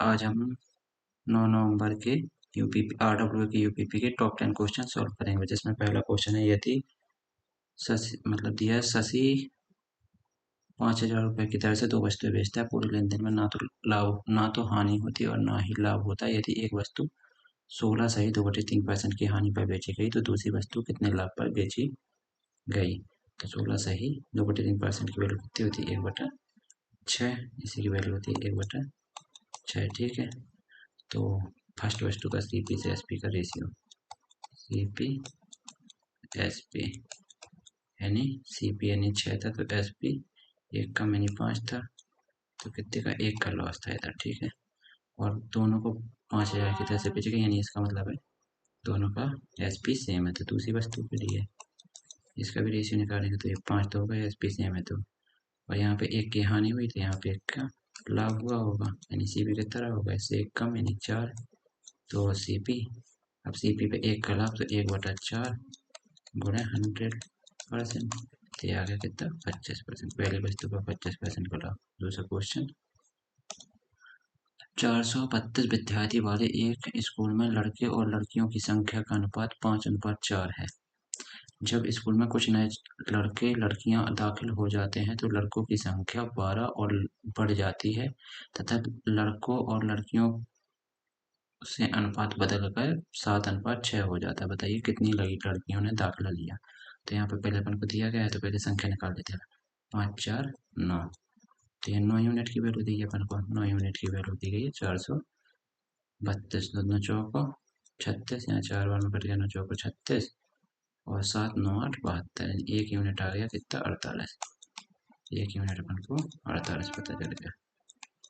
आज हम 9 नवंबर के यूपीपी आरडब्ल्यू के यूपीपी के टॉप 10 क्वेश्चन सॉल्व करेंगे, जिसमें पहला क्वेश्चन है यदि शशि मतलब दिया है शशि 5,000 रुपये की दर से दो वस्तुएं बेचता है। पूरे लेन देन में ना तो हानि होती और ना ही लाभ होता है। यदि एक वस्तु 16 सही 2/3% की हानि पर बेची गई तो दूसरी वस्तु कितने लाभ पर बेची गई। तो 16 सही 2/3% की वैल्यू कितनी होती है 1/6, इसी की वैल्यू होती है 1/6। ठीक है, तो फर्स्ट वस्तु का सीपी से एसपी का रेशियो सीपी एसपी यानी सीपी यानी 6 था तो एसपी 1 कम यानी 5 था, तो कितने का 1 का लॉस था इधर। ठीक है, और दोनों को 5,000 की तरह से बेचेगा, यानी इसका मतलब है दोनों का एसपी सेम है। तो दूसरी वस्तु के लिए इसका भी रेशियो निकालेंगे तो ये 5 तो होगा, एसपी सेम है तो, और यहाँ पे 1 की हानि हुई तो यहाँ पे 1 का लाभ हुआ होगा, यानी सीपी की तरह होगा, इससे 1 कम यानी 4। तो सीपी, अब सीपी पे 1 का लाभ तो 1/4 गुणा 100%, तो ये आ गया कितना 25%। पहली वस्तु का 25% का लाभ। दूसरा क्वेश्चन, 432 विद्यार्थी वाले एक स्कूल में लड़के और लड़कियों की संख्या का अनुपात 5:4 है। जब स्कूल में कुछ नए लड़के लड़कियां दाखिल हो जाते हैं तो लड़कों की संख्या 12 और बढ़ जाती है तथा लड़कों और लड़कियों से अनुपात बदलकर 7:6 हो जाता है। बताइए कितनी लड़कियों ने दाखिला लिया। तो यहाँ पे पहले अपन को दिया गया है तो पहले संख्या निकाल लेते हैं। 5 4 9, तो ये 9 यूनिट की वैल्यू दी है अपन को। 9 यूनिट की वैल्यू दी गई है 432, 9 चौको 36, यहाँ 4 बार में कट गया, 9 चौको 36 और 7 9 8 72, एक यूनिट आ गया कितना 48। एक यूनिट अपन को 48 पता चल गया।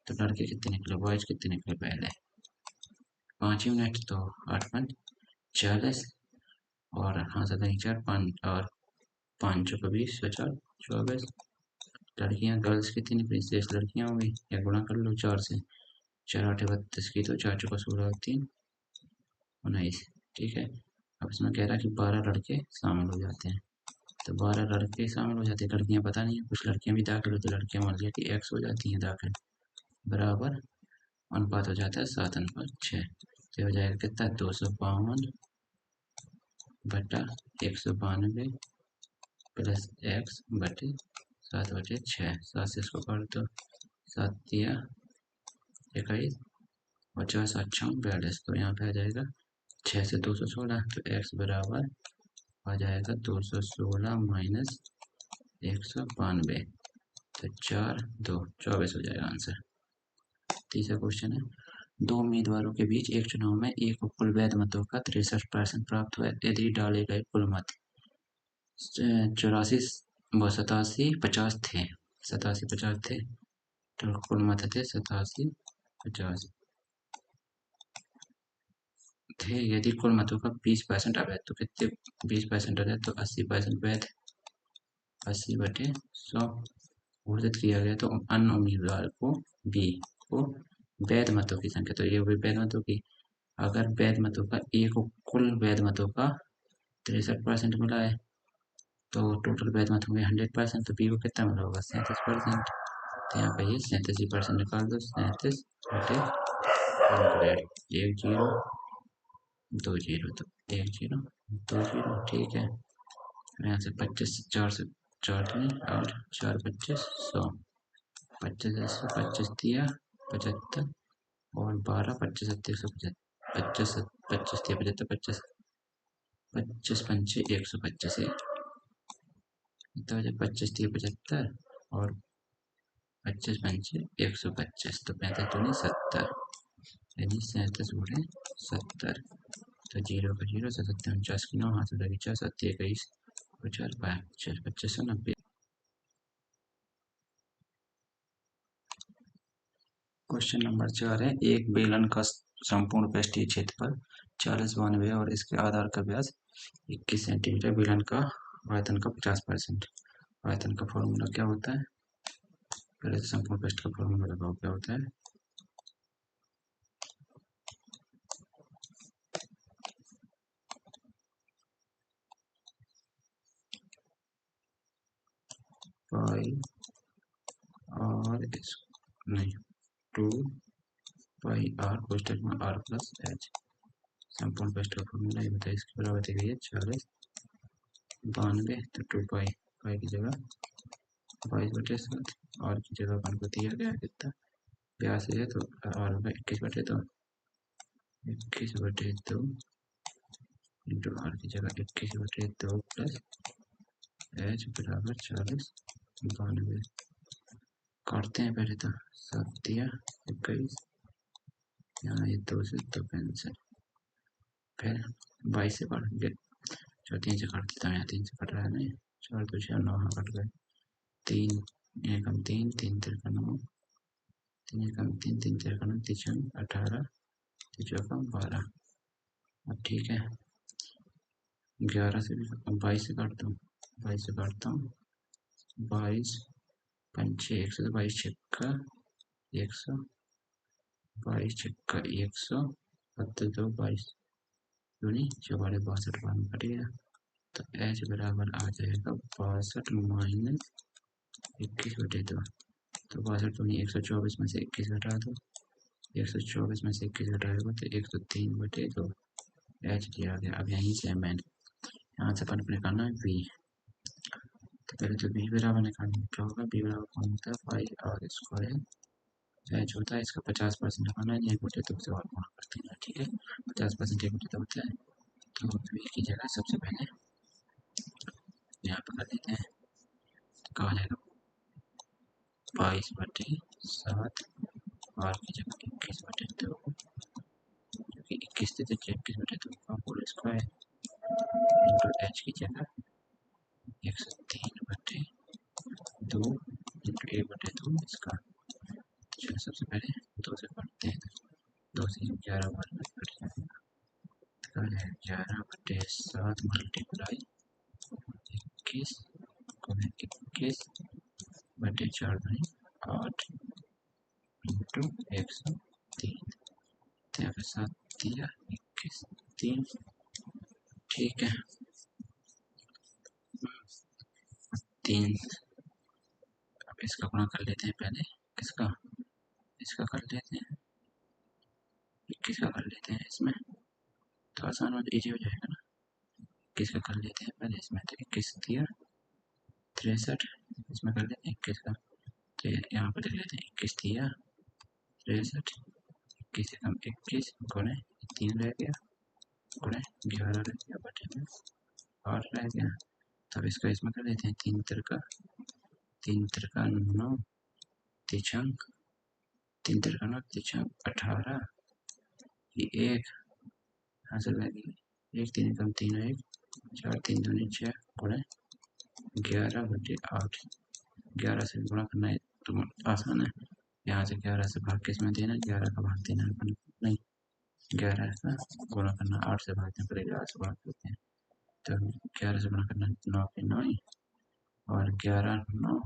तो लड़के कितने निकले, बॉयज कितने निकले पहले 5 यूनिट, तो 8 5 40 और हाँ 4 5 और 5 चौको 20 4 24। लड़कियां गर्ल्स कितनी निकली, शेष लड़कियां हो गई, या गुणा कर लो 4 से, 4 8 32 की, तो 4 चौको 16 3 19। ठीक है, अब इसमें कह रहा है कि 12 लड़के शामिल हो जाते हैं, तो 12 लड़के शामिल हो जाते हैं, लड़कियां पता नहीं है, कुछ लड़कियां भी दाखिल होती है, लड़कियां मान लिया कि एक्स हो जाती हैं दाखिल, बराबर अनुपात हो जाता है 7:6। तो हो जाएगा कितना 252 बटा 192 प्लस एक्स बटे 7/6। 7 से इसको काट दो, 7 दिया 21 और 4 7 6 42, तो यहाँ पे आ जाएगा 6 से 216, तो एक्स बराबर आ जाएगा 216 माइनस 192, तो 4 2 24 हो जाएगा आंसर। तीसरा क्वेश्चन है, दो उम्मीदवारों के बीच एक चुनाव में एक को कुल वैध मतों का 63% प्राप्त हुआ यदि डाले गए कुल मत 84 व 87 50 थे। 87 50 थे, तो कुल मत थे 87 50 थे। यदि कुल मतों का 20% अवैध, तो कितने 20% अवैध, तो 80% वैध, 80/100 घोषित किया गया। तो अन्य उम्मीदवार को बी को वैध मतों की संख्या, तो ये हुई वैध मतों की, अगर वैध मतों का ए को कुल वैध मतों का 63% मिला है तो टोटल वैध मत होंगे 100%, तो बी को कितना मिला होगा 37%। तो यहाँ पे ये 37% निकाल दो, 37 बटे 100, 1 0 2 0, तो 1 0 2 0। ठीक है, यहाँ से 25 4 से 4 में और 4 25 100, 25 से 25 दिया 75 और 12 25 175, 25 25 दिया 75 25 25 पंचे 125 है, तो 25 दिए 75 और 25 पंचे 125, तो 35 दूनी 70, यानी 37 गुणे 70, तो 0 का 0 77 49 की 9 हाथ लगी 4 7 21 और 4 5 2590। क्वेश्चन नंबर 4 है, एक बेलन का संपूर्ण पृष्ठीय क्षेत्रफल 40 92 और इसके आधार का व्यास 21 सेंटीमीटर। बेलन का आयतन का 50%। आयतन का फॉर्मूला क्या होता है, पहले से संपूर्ण पृष्ठ का फॉर्मूला लगाओ, क्या होता है पाई और इस नहीं 2 पाई आर कोष्टक में आर प्लस एच। संपूर्ण कोष्टक का फॉर्मूला ये बताइए, इसकी बराबर दी गई है 40 92, तो 2 पाई, पाई की जगह 22/7, और की जगह अपन को दिया गया कितना 82 है, तो और होगा 21/2, 21/2 इंटू आर की जगह 21/2 प्लस एच बराबर 40 92। काटते हैं पहले तो, 7 दिया 21, यहाँ ये 2 से 2 कैंसिल, फिर 22 से काट गए, 3 से काट देता हूँ, यहाँ 3 से कट रहा है नहीं, 4 2 6 9 कट गए, 3 एकम 3 3 तिरका 9, 3 एकम 3 3 तिरका 9 3 18 3 चौका 12। अब ठीक है, 11 से भी 22 से काटता हूँ, 22 से काटता हूँ, 22 पंचे 122 छक्का 100, 22 छक्का 100 72 22 दूनी 44 62 बार में कट गया, तो एच बराबर आ जाएगा 62 माइनस 21/2, तो 62 दूनी 124 में से 21 घटा दो, 124 में से 21 घटाएगा तो 103/2 एच दिया गया। अब यहीं से मैंने यहाँ से अपन को निकालना है वी, तो पहले तो बी बराबर निकालना, क्या होगा बी बराबर कौन होता है पाई आर स्क्वायर, एच होता है इसका 50% निकालना है, 1/2 से और गुणा करते हैं, ठीक है 50% 1/2 होता है, तो वी की जगह सबसे पहले यहाँ पर कर देते हैं, तो कहा जाएगा 22/7 आर की जगह 21/2, जो कि 21 थे तो 21/2 का होल स्क्वायर इंटू एच की जगह 103/2 इंटू 1/2 इसका, चलो सबसे पहले 2 से काटते हैं, 2 से 11 बार में कट जाएगा, तो 11/7 मल्टीप्लाई 21 गुणे 21/4 बने 8 इंटू 103, 7 दिया 21 3, ठीक है 3। अब इसका गुणा कर लेते हैं पहले, किसका, इसका कर लेते हैं, 21 का कर लेते हैं, इसमें तो आसान और इजी हो जाएगा ना, 21 का कर लेते हैं पहले इसमें, तो 21 दिया 63, इसमें कर लेते हैं 21 का, तो यहाँ पर लिख लेते हैं 21 दिया 63, 21 एकम 21 गुणे 3 रह गया, गुणे 11 रह गया, बटे में 8 रह गया, तब इसका इसमें कर लेते हैं 3 तिरका 9 तिरछंक 3 तिरका 9 तिरछंक 18, ये 1 हासिल रहेगी, 1 3 एकम 3 1 4 3 दूनी 6 गुणे 11/8, 11 से गुणा करना है तो आसान है, यहाँ से 11 से भाग किस में देना है, 11 का भाग देना है नहीं, 11 का गुणा करना 8 से भागते हैं, पहले 11 से गुणा करते हैं, तो 11 से गुणा करना 9 के 9 और 11 9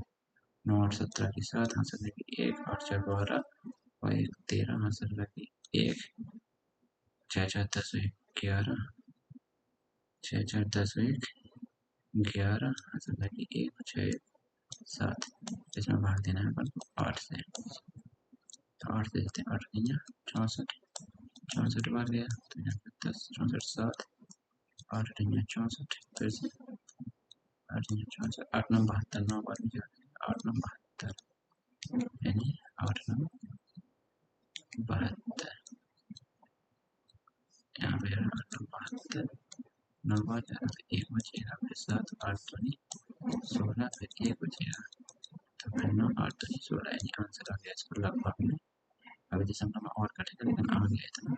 9 8 17 की 7 हासिल रहेगी 1 8 4 12 और 1 13 हासिल रहेगी 1 6 4 10 11 6 4 10 11 हासिल रहेगी 1 6 7, इसमें भाग देना है अपन को 8 से, तो 8 दे देते हैं, 8 64 64 बार गया, तो यहाँ पे 10 64 7 8 64 फिर से 8 64 8 9 72 9 बार में जाएगा, 8 9 72 यानी 8 9 72, यहाँ पे 8 9 72 9 बार जाएगा तो 1 बचेगा, फिर 7 8 2 16 फिर 1 बचेगा, तो फिर 9 8 2 16 यानी आंसर आ गया इसको लगभग में, अभी दिसंबर में और कटेगा लेकिन आ गया इतना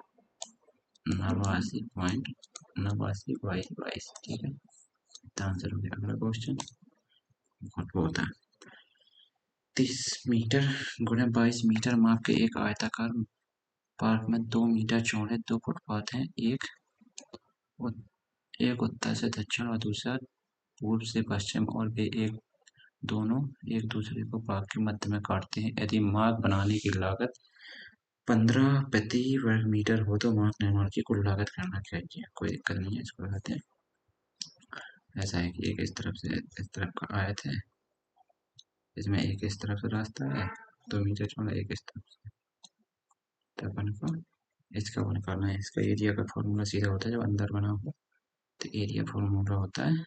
89.8922, ठीक है, तो आंसर हो गया। अगला क्वेश्चन बहुत है, 30 मीटर गुणे 22 मीटर माप के एक आयताकार पार्क में 2 मीटर चौड़े 2 फुटपाथ हैं, एक उत्तर से दक्षिण और दूसरा पूर्व से पश्चिम, और वे दोनों एक दूसरे को पार्क के मध्य में काटते हैं, यदि मार्ग बनाने की लागत 15 प्रति वर्ग मीटर हो तो मार्ग निर्माण की कुल लागत करना चाहिए, कोई दिक्कत नहीं है, इसको लगाते हैं। ऐसा है कि एक इस तरफ से इस तरफ का आयत है, इसमें एक इस तरफ से रास्ता है 2 मीटर चौड़ा, एक इस तरफ से, तो अपन को इसका वो निकालना है। इसका एरिया का फॉर्मूला सीधा होता है जब अंदर बना हो, तो एरिया फॉर्मूला होता है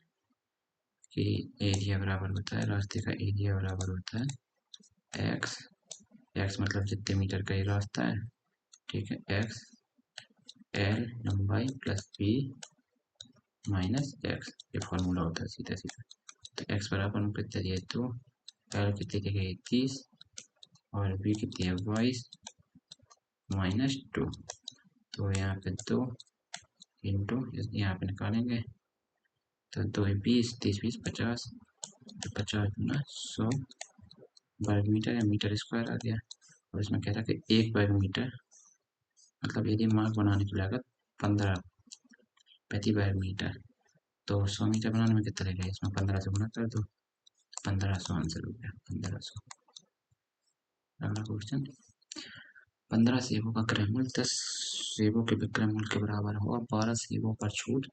कि एरिया बराबर होता है, रास्ते का एरिया बराबर होता है एक्स। एक्स मतलब जितने मीटर का ये रास्ता है, ठीक है, एक्स एल लंबाई प्लस बी माइनस एक्स, ये फॉर्मूला होता है सीधा सीधा। तो एक्स बराबर हम कितने दिए, तो एल कितनी दी गई 30 और बी कितनी है 22 माइनस 2। तो यहाँ पे 2 इंटू यहाँ पे निकालेंगे, तो 2 20 30 20 50, तो 50 गुना 100 वर्ग मीटर या मीटर स्क्वायर आ गया। और इसमें कह रहा है कि 1 वर्ग मीटर मतलब यदि मार्ग बनाने की लागत 15 प्रति वर्ग मीटर, तो 100 मीटर बनाने में कितना लगेगा, इसमें 15 से गुना कर दो, 1500 आंसर हो गया 1500। अगला क्वेश्चन, 15 सेबों का क्रयमूल्य 10 सेबों के विक्रय मूल्य के बराबर होगा। 12 सेबों पर छूट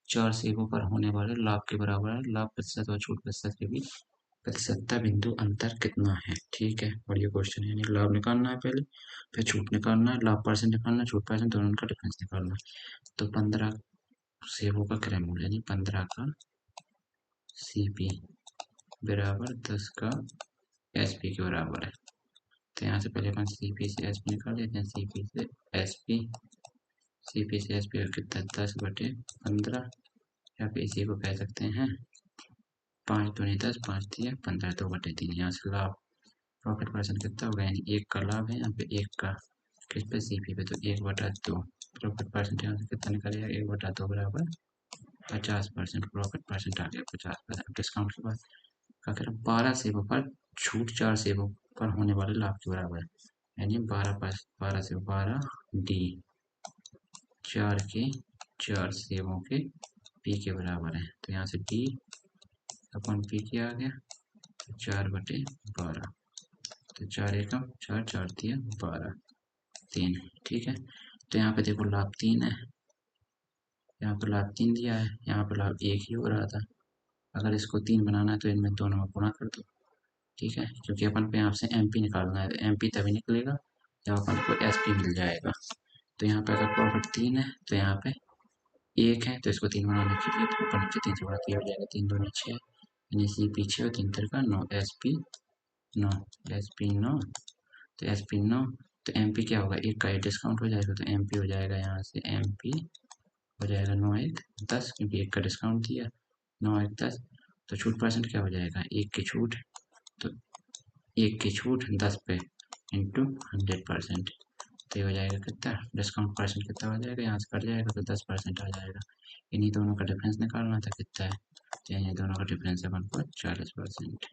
4 सेबों पर होने वाले लाभ के बराबर है। लाभ प्रतिशत और छूट प्रतिशत के बीच प्रतिशतता बिंदु अंतर कितना है। ठीक है, और ये क्वेश्चन है, यानी लाभ निकालना है पहले, फिर छूट निकालना है, लाभ परसेंट निकालना है, छूट परसेंट, दोनों का डिफरेंस निकालना है। तो 15 सेबों का क्रय मूल्य यानी 15 का सीपी बराबर 10 का एसपी के बराबर है। तो यहाँ से पहले अपन सीपी से एसपी निकाल लेते हैं। सीपी से एसपी, सीपी से एसपी का कितना 10/15, या फिर इसी को कह सकते हैं 5 दूनी 10 5 दिया 15 2/3। यहाँ से लाभ प्रॉफिट परसेंट कितना होगा, यानी 1 का लाभ है यहाँ पे, 1 का किस पे सीपी पे, तो 1/2 प्रॉफिट परसेंट यहाँ से कितना निकलेगा 1/2 बराबर 50%। प्रॉफिट परसेंट आ गया 50% डिस्काउंट के बाद। क्या कह रहा है 12 सेबों पर छूट 4 सेबों पर होने वाले लाभ के बराबर है, यानी 12 से 12 डी 4 के 4 सेबों के पी के बराबर है। तो यहाँ से डी अपन पी के आ गया, तो 4/12, तो 4 एकम 4 4 दिया 12 3। ठीक है, तो यहाँ पे देखो लाभ 3 है, यहाँ पे लाभ 3 दिया है, यहाँ पे लाभ 1 ही हो रहा था। अगर इसको 3 बनाना है तो इनमें दोनों में गुणा कर दो। ठीक है, क्योंकि अपन पे यहाँ से एम पी निकालना है, एम पी तभी निकलेगा जब अपन को एस पी मिल जाएगा। तो यहाँ पे अगर प्रॉफिट 3 है तो यहाँ पे 1 है, तो इसको 3 बनाने के लिए तो ऊपर नीचे 3 से गुणा किया हो जाएगा, 3 दूनी 6, यानी सी पी 6 और 3 का 9, एस पी 9, एस पी 9, तो एस पी 9, तो एम पी क्या होगा, 1 का 1 डिस्काउंट हो जाएगा, तो एम पी हो जाएगा यहाँ से एम पी हो जाएगा 9 1 10, क्योंकि 1 का डिस्काउंट दिया 9 1 10। तो छूट परसेंट क्या हो जाएगा, 1 की छूट, तो 1 की छूट 10 पे इंटू 100%, तो ये हो जाएगा कितना, डिस्काउंट परसेंट कितना हो जाएगा, यहाँ से कट जाएगा तो 10% आ जाएगा। इन्हीं दोनों का डिफरेंस निकालना था कितना है, तो इन्हीं दोनों का डिफरेंस है अपन को 40%।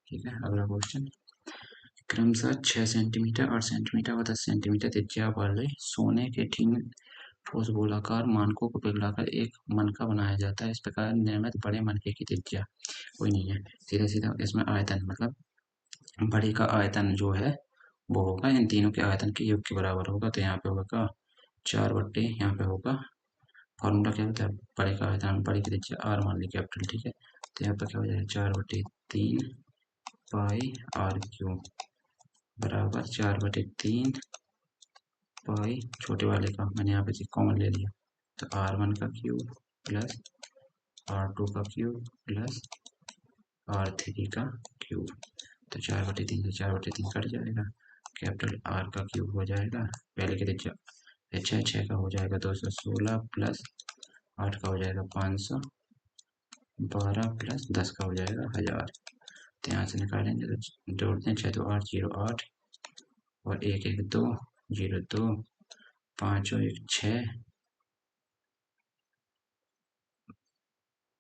ठीक है, अगला क्वेश्चन, क्रमशः 6 सेंटीमीटर 8 सेंटीमीटर व 10 सेंटीमीटर त्रिज्या वाले सोने के ठीक ठोस गोलाकार मानकों को पिघलाकर एक मनका बनाया जाता है। इस प्रकार निर्मित बड़े मनके की त्रिज्या कोई नहीं है, सीधा सीधा इसमें आयतन मतलब बड़े का आयतन जो है वो होगा इन तीनों के आयतन के योग के बराबर होगा। तो यहाँ पे होगा 4 यहाँ पे होगा, फॉर्मूला क्या होता है, बड़े का आयतन बड़े की त्रिज्या आर मान ली कैपिटल। ठीक है, तो यहाँ पर क्या हो जाएगा 4/3 पाई आर क्यूब बराबर 4/3 पाई छोटे वाले का मैंने यहाँ पे कॉमन ले लिया, तो R1 का क्यूब प्लस R2 का क्यूब प्लस R3 का क्यूब। तो 4/3 से 4/3 कट जाएगा, कैपिटल R का क्यूब हो जाएगा, पहले के लिए 6 6 का हो जाएगा 216 प्लस 8 का हो जाएगा 512 प्लस 10 का हो जाएगा 1000। तो यहाँ से निकालेंगे तो जोड़ते हैं 6 2 8 0 8 और 1 1 2 0 2 5 और 1 6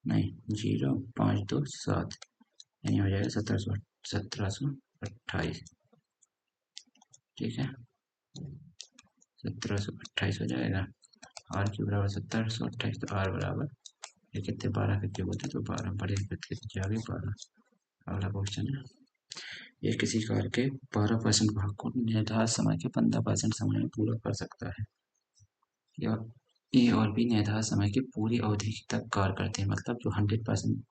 नहीं 0 5 2 7, यानी हो जाएगा 1728। ठीक है, 1728 हो जाएगा। आर क्यूब बराबर 1728, तो आर बराबर ये कितने 12 के क्यूब होते, तो 12 बड़े कितने आ गए 12। अगला क्वेश्चन है, ये किसी कार्य के 12% भाग को निर्धारित समय के 15% समय में पूरा कर सकता है। ए और बी निर्धारित समय की पूरी अवधि तक कार्य करते हैं, मतलब जो 100%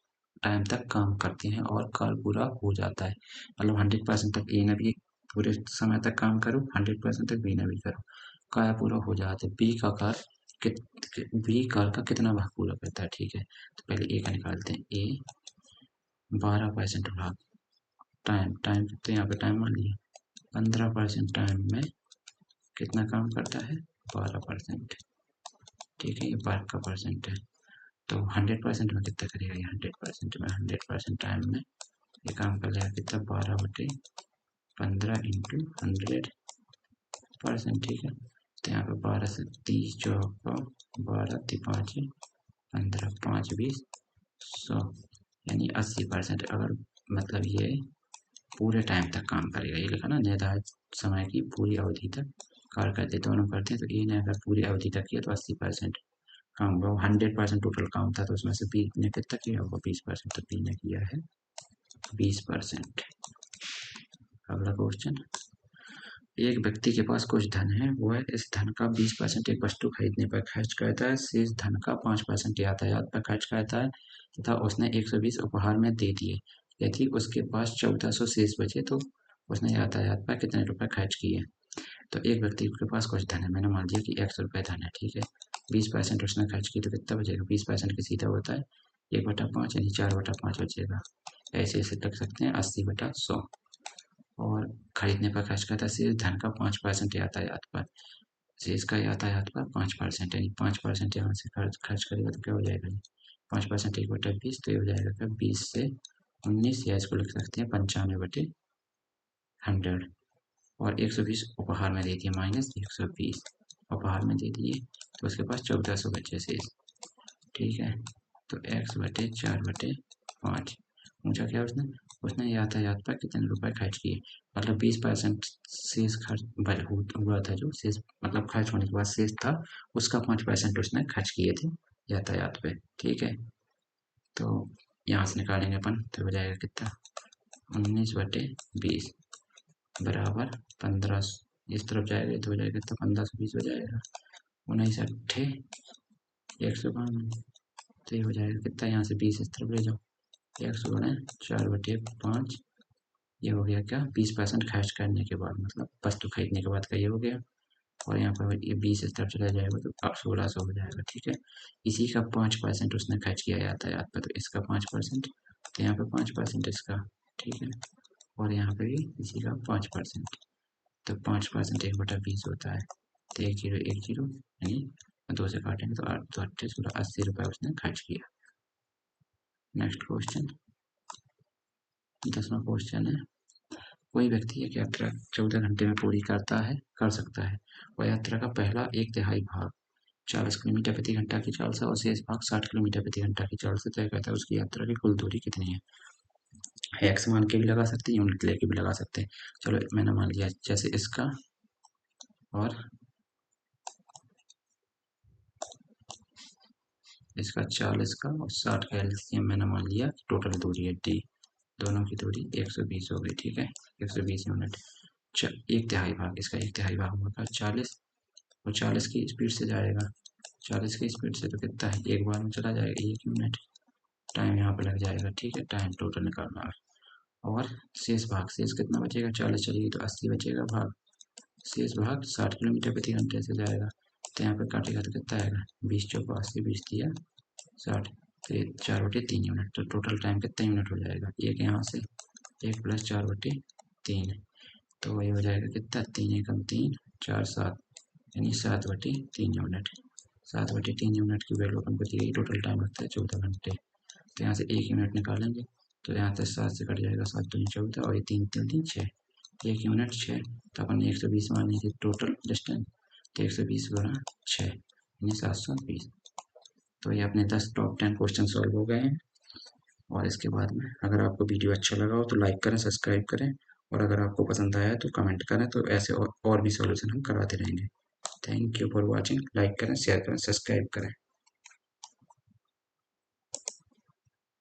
टाइम तक काम करते हैं और कार्य पूरा हो जाता है, मतलब 100% तक ए ने भी पूरे समय तक काम करो, 100% तक बी ने भी करो, कार्य पूरा हो जाता है। बी कार्य का कितना भाग पूरा करता है, ठीक है। तो पहले ए का निकालते हैं। ए 12% भाग टाइम, टाइम कितने यहाँ पे टाइम मान लिया 15% टाइम में कितना काम करता है 12%, ठीक है। ये वर्क का परसेंट है। तो 100% में कितना करेगा ये 100% में, 100% टाइम में ये काम कर लेगा कितना 12/15 इंटू 100%, ठीक है। तो यहाँ पे 12 से 30 जो आपका 12 5 15 5 20 100 यानी 80%। अगर मतलब ये पूरे टाइम तक काम करेगा, ये लिखा ना निर्धारित समय की पूरी अवधि तक कार्य करते, दोनों करते हैं। तो ये ने अगर पूरी अवधि तक किया तो 80% काम होगा। 100% टोटल काम था तो उसमें से बी ने कितना किया होगा 20%, तो बी ने किया है 20%। अगला क्वेश्चन, एक व्यक्ति के पास कुछ धन है, वह इस धन का 20% एक वस्तु खरीदने पर खर्च करता है, शेष धन का 5% यातायात पर खर्च करता है तथा उसने 120 उपहार में दे दिए। यदि उसके पास 1400 शेष बचे तो उसने यातायात पर कितने रुपए खर्च किए। तो एक व्यक्ति के पास कुछ धन है, मैंने मान लिया कि 100 रुपये धन है, ठीक है। 20% उसने खर्च की तो कितना बचेगा, 20% की सीधा होता है 1/5 यानी 4/5 बचेगा। ऐसे ऐसे रख सकते हैं 80/100। और खरीदने पर खर्च करता है शेष धन का 5% यातायात पर, शेष का यातायात पर 5% यानी 5% यहाँ से खर्च खर्च करेगा तो क्या हो जाएगा, 5% 1/20 तो ये हो जाएगा क्या 20 से 19, या इसको लिख सकते हैं 95/100। और 120 उपहार में दे दिए माइनस 120 उपहार में दे दिए, तो उसके पास 1400 बचे शेष, ठीक है। तो x/4/5 पूछा क्या उसने, उसने यातायात पर कितने रुपए खर्च किए, मतलब 20% शेष खर्च हुआ था, जो शेष मतलब खर्च होने के बाद शेष था उसका 5% उसने खर्च किए थे यातायात पे, ठीक है। तो यहाँ से निकालेंगे अपन तो हो जाएगा कितना 19/20 बराबर 15, इस तरफ जाएगा तो हो जाएगा कितना 1520 हो जाएगा, 19 8 152, तो ये हो जाएगा कितना, यहाँ से 20 इस तरफ ले जाओ, 100/4/5, ये हो गया क्या 20% खर्च करने के बाद, मतलब वस्तु खरीदने के बाद का ये हो गया। और यहाँ पर ये 20 इस तरफ चला जाएगा तो अब 1600 हो जाएगा, ठीक है। इसी का 5% उसने खर्च किया यातायात पर, तो इसका 5%, तो यहाँ पे 5% इसका, ठीक है। और यहाँ पे भी इसी का 5%, तो 5% 1/20 होता है, तो 1 0 यानी 2 से काटेंगे तो 8 2 8 16 80 रुपये उसने खर्च किया। नेक्स्ट क्वेश्चन, 10वां क्वेश्चन है, कोई व्यक्ति एक यात्रा 14 घंटे में पूरी कर सकता है। वह यात्रा का पहला 1/3 भाग 40 किलोमीटर प्रति घंटा की चाल से और शेष भाग 60 किलोमीटर प्रति घंटा की चाल से तय करता है। उसकी यात्रा की कुल दूरी कितनी है। एक्स मान के भी लगा सकते हैं, यूनिट लेके भी लगा सकते हैं। चलो मैंने मान लिया जैसे इसका और इसका 40 का और 60 का एलसीएम मैंने मान लिया टोटल दूरी है डी, दोनों की दूरी 120 हो गई, ठीक है। 120 यूनिट, 1/3 भाग, इसका 1/3 भाग होगा 40, और 40 की स्पीड से जाएगा, 40 की स्पीड से तो कितना है एक बार में चला जाएगा 1 यूनिट, टाइम यहाँ पे लग जाएगा, ठीक है। टाइम टोटल निकालना है। और शेष भाग, शेष कितना बचेगा 40 चलेगी तो 80 बचेगा भाग, शेष भाग 60 किलोमीटर प्रति घंटे से जाएगा, तो यहाँ पे काटेगा तो कितना आएगा 20 चौका 80, 20 दिया 60, तो 4/3 यूनिट, तो टोटल टाइम कितना यूनिट हो जाएगा, एक यहाँ से 1 + 4/3, तो ये हो जाएगा कितना 3 एकम 3 4 7 यानी 7/3 यूनिट। 7/3 यूनिट की वैल्यू अपन को दी गई, टोटल टाइम लगता है 14 घंटे। तो यहाँ से 1 यूनिट निकालेंगे तो यहाँ से 7 से कट जाएगा, 7 दूनी 14 और ये 3 3 3 6, 1 यूनिट 6, तो अपन 120 मानी थी टोटल डिस्टेंस, तो 120 गुणा 6 यानी 720। तो ये अपने 10 टॉप 10 क्वेश्चन सॉल्व हो गए हैं। और इसके बाद में अगर आपको वीडियो अच्छा लगा हो तो लाइक करें, सब्सक्राइब करें, और अगर आपको पसंद आया तो कमेंट करें, तो ऐसे और भी सॉल्यूशन हम कराते रहेंगे। Thank you for watching, like करें, शेयर करें, सब्सक्राइब करें।